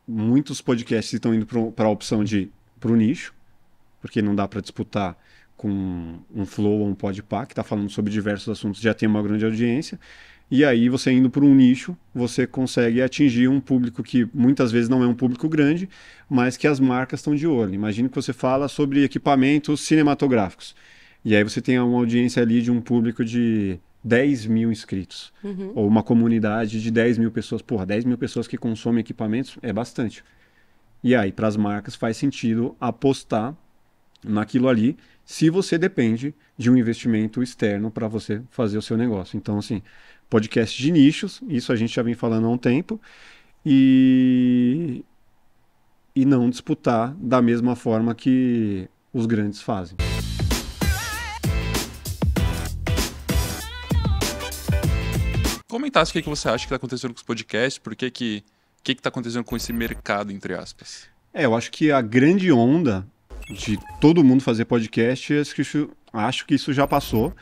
muitos podcasts estão indo para a opção de para o nicho, porque não dá para disputar com um Flow ou um Podpah, que está falando sobre diversos assuntos, já tem uma grande audiência. E aí, você indo para um nicho, você consegue atingir um público que muitas vezes não é um público grande, mas que as marcas estão de olho. Imagine que você fala sobre equipamentos cinematográficos. E aí você tem uma audiência ali de um público de 10 mil inscritos. Ou uma comunidade de 10 mil pessoas. Porra, 10 mil pessoas que consomem equipamentos é bastante. E aí, para as marcas, faz sentido apostar naquilo ali, se você depende de um investimento externo para você fazer o seu negócio. Então, assim, podcast de nichos, isso a gente já vem falando há um tempo, e, e não disputar da mesma forma que os grandes fazem. Comentasse o que você acha que está acontecendo com os podcasts, por que está acontecendo com esse mercado, entre aspas. Eu acho que a grande onda de todo mundo fazer podcast, acho que isso já passou.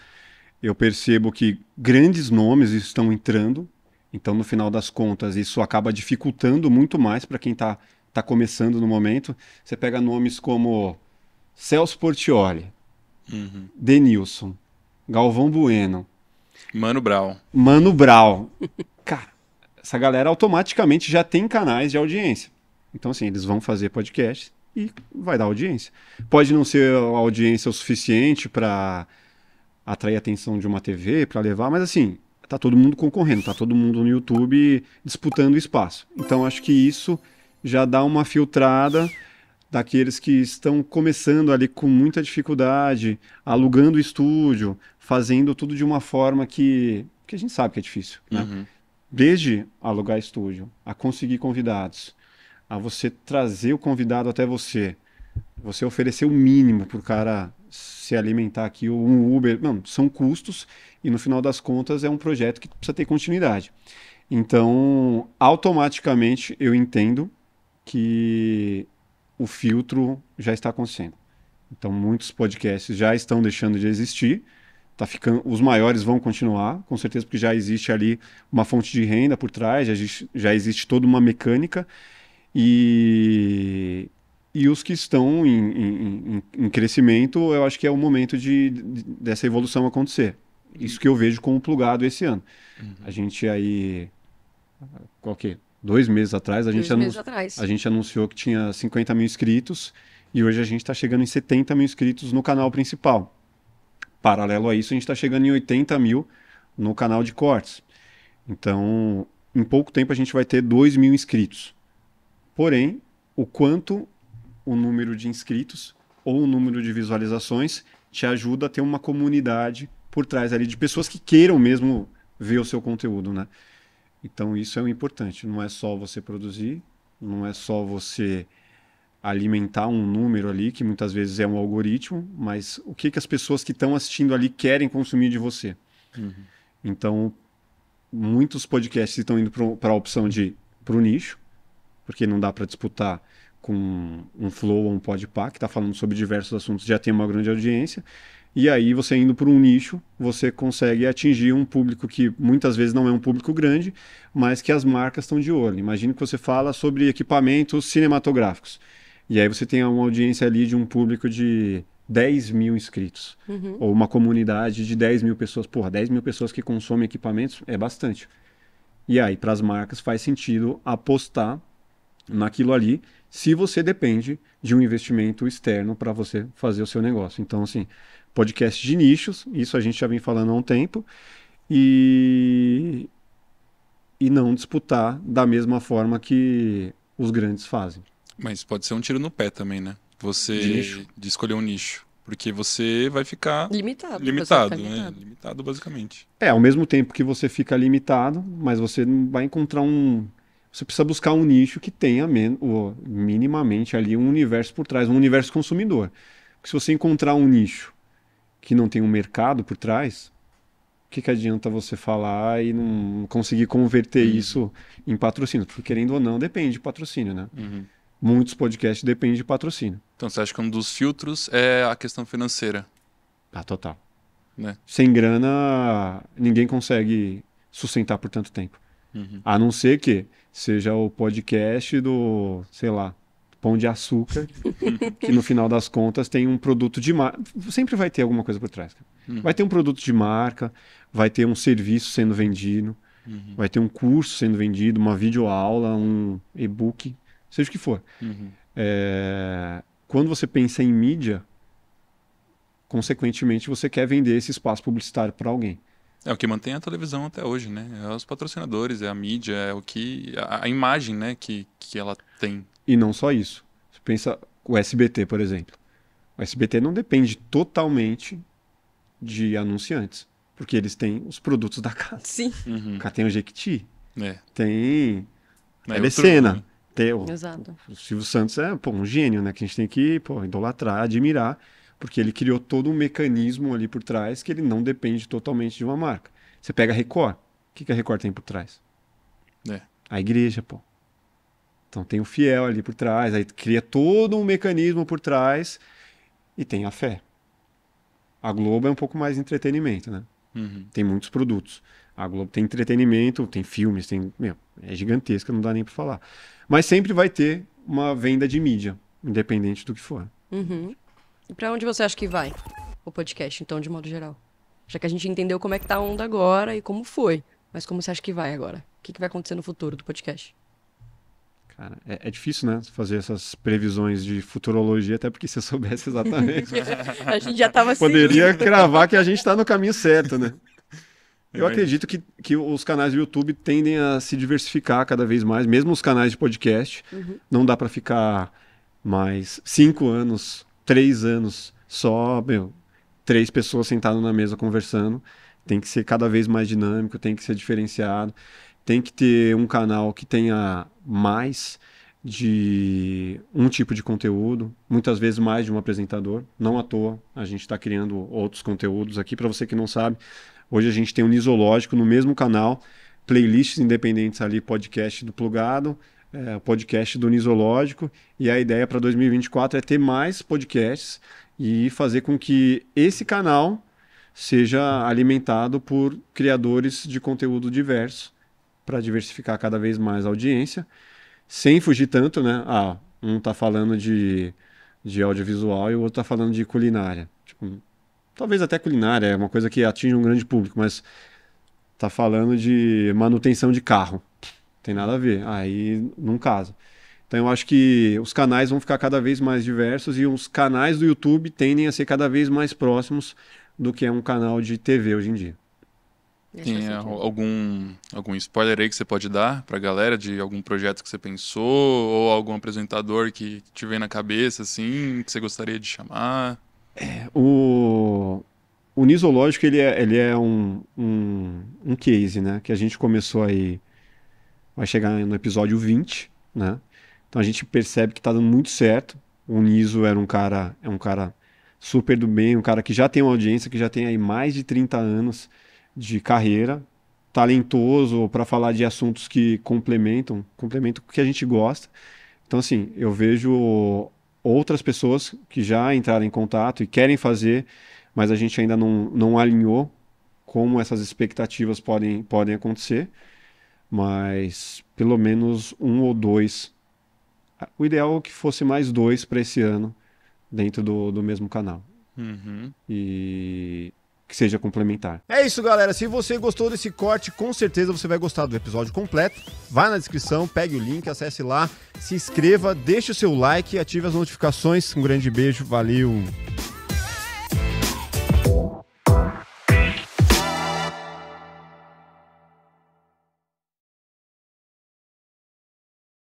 Eu percebo que grandes nomes estão entrando, então no final das contas isso acaba dificultando muito mais para quem tá começando no momento. Você pega nomes como Celso Portiolli, Denilson, Galvão Bueno, Mano Brown. Mano Brown. Cara, essa galera automaticamente já tem canais de audiência. Então, assim, eles vão fazer podcast e vai dar audiência. Pode não ser a audiência o suficiente para atrair a atenção de uma TV, para levar, mas assim, tá todo mundo concorrendo, tá todo mundo no YouTube disputando espaço. Então, acho que isso já dá uma filtrada daqueles que estão começando ali com muita dificuldade, alugando estúdio, fazendo tudo de uma forma que a gente sabe que é difícil, né? Desde alugar estúdio, a conseguir convidados, a você trazer o convidado até você oferecer o mínimo para o cara se alimentar aqui, ou um Uber, não, são custos e no final das contas é um projeto que precisa ter continuidade. Então, automaticamente eu entendo que o filtro já está acontecendo. Então, muitos podcasts já estão deixando de existir. Tá ficando, os maiores vão continuar, com certeza, porque já existe ali uma fonte de renda por trás, já existe toda uma mecânica. E os que estão em crescimento, eu acho que é o momento dessa evolução acontecer. Isso que eu vejo como plugado esse ano. A gente aí, qual que é? 2 meses atrás, a gente anunciou que tinha 50 mil inscritos e hoje a gente está chegando em 70 mil inscritos no canal principal. Paralelo a isso, a gente está chegando em 80 mil no canal de cortes. Então, em pouco tempo a gente vai ter 2 mil inscritos. Porém, o quanto o número de inscritos ou o número de visualizações te ajuda a ter uma comunidade por trás ali de pessoas que queiram mesmo ver o seu conteúdo, né? Então isso é o importante. Não é só você produzir, não é só você alimentar um número ali, que muitas vezes é um algoritmo, mas o que as pessoas que estão assistindo ali querem consumir de você. Então, muitos podcasts estão indo para a opção de para o nicho, porque não dá para disputar com um Flow ou um Podpah, que está falando sobre diversos assuntos, já tem uma grande audiência. E aí, você indo para um nicho, você consegue atingir um público que muitas vezes não é um público grande, mas que as marcas estão de olho. Imagine que você fala sobre equipamentos cinematográficos. E aí você tem uma audiência ali de um público de 10 mil inscritos. Ou uma comunidade de 10 mil pessoas. Porra, 10 mil pessoas que consomem equipamentos é bastante. E aí, para as marcas, faz sentido apostar naquilo ali, se você depende de um investimento externo para você fazer o seu negócio. Então, assim, podcast de nichos, isso a gente já vem falando há um tempo, e não disputar da mesma forma que os grandes fazem. Mas pode ser um tiro no pé também, né? De escolher um nicho. Porque você vai ficar limitado, né? Limitado, basicamente. Ao mesmo tempo que você fica limitado, mas você não vai encontrar você precisa buscar um nicho que tenha minimamente ali um universo por trás, um universo consumidor. Porque se você encontrar um nicho que não tem um mercado por trás, o que adianta você falar e não conseguir converter isso em patrocínio? Porque, querendo ou não, depende de patrocínio, né? Muitos podcasts dependem de patrocínio. Então você acha que um dos filtros é a questão financeira? Total. Né? Sem grana, ninguém consegue sustentar por tanto tempo. A não ser que seja o podcast do, sei lá, Pão de Açúcar, que no final das contas tem um produto de marca. Sempre vai ter alguma coisa por trás. Vai ter um produto de marca, vai ter um serviço sendo vendido, vai ter um curso sendo vendido, uma videoaula, um e-book, seja o que for. Quando você pensa em mídia, consequentemente você quer vender esse espaço publicitário para alguém. É o que mantém a televisão até hoje, né? É os patrocinadores, é a mídia, é o que a imagem, né, que ela tem. E não só isso. Você pensa o SBT, por exemplo. O SBT não depende totalmente de anunciantes, porque eles têm os produtos da casa. Sim. O cara tem o Jequiti, tem a Telecena. O Silvio Santos é um gênio, né? Que a gente tem que idolatrar, admirar, porque ele criou todo um mecanismo ali por trás que ele não depende totalmente de uma marca. Você pega a Record. O que a Record tem por trás? A igreja, pô. Então tem o fiel ali por trás, aí cria todo um mecanismo por trás e tem a fé. A Globo é um pouco mais entretenimento, né? Tem muitos produtos. A Globo tem entretenimento, tem filmes, é gigantesca, não dá nem pra falar. Mas sempre vai ter uma venda de mídia, independente do que for. E pra onde você acha que vai o podcast, então, de modo geral? Já que a gente entendeu como é que tá a onda agora e como foi, mas como você acha que vai agora? O que vai acontecer no futuro do podcast? Cara, é difícil, né? Fazer essas previsões de futurologia, até porque se eu soubesse exatamente... A gente já tava poderia cravar que a gente tá no caminho certo, né? Eu acredito que os canais do YouTube tendem a se diversificar cada vez mais, mesmo os canais de podcast. Não dá para ficar mais 5 anos, 3 anos só, 3 pessoas sentadas na mesa conversando. Tem que ser cada vez mais dinâmico, tem que ser diferenciado. Tem que ter um canal que tenha mais de um tipo de conteúdo, muitas vezes mais de um apresentador. Não à toa, a gente está criando outros conteúdos aqui. Para você que não sabe, hoje a gente tem um Nisológico no mesmo canal, playlists independentes ali, podcast do Plugado, podcast do Nisológico, e a ideia para 2024 é ter mais podcasts e fazer com que esse canal seja alimentado por criadores de conteúdo diverso, para diversificar cada vez mais a audiência, sem fugir tanto, né? Um está falando de audiovisual e o outro está falando de culinária. Talvez até culinária é uma coisa que atinge um grande público, mas tá falando de manutenção de carro. Tem nada a ver. Aí não casa. Então eu acho que os canais vão ficar cada vez mais diversos e os canais do YouTube tendem a ser cada vez mais próximos do que é um canal de TV hoje em dia. Tem algum spoiler aí que você pode dar pra galera de algum projeto que você pensou ou algum apresentador que te vem na cabeça, assim, que você gostaria de chamar? O Nisológico, ele é um case, né? Que a gente começou aí, vai chegar no episódio 20, né? Então a gente percebe que tá dando muito certo. O Niso é um cara super do bem, um cara que já tem uma audiência, que já tem aí mais de 30 anos de carreira, talentoso para falar de assuntos que complementam o que a gente gosta. Então, assim, eu vejo outras pessoas que já entraram em contato e querem fazer, mas a gente ainda não alinhou como essas expectativas podem acontecer, mas pelo menos 1 ou 2. O ideal é que fosse mais 2 para esse ano dentro do mesmo canal. E que seja complementar. É isso, galera. Se você gostou desse corte, com certeza você vai gostar do episódio completo. Vai na descrição, pegue o link, acesse lá, se inscreva, deixe o seu like e ative as notificações. Um grande beijo, valeu!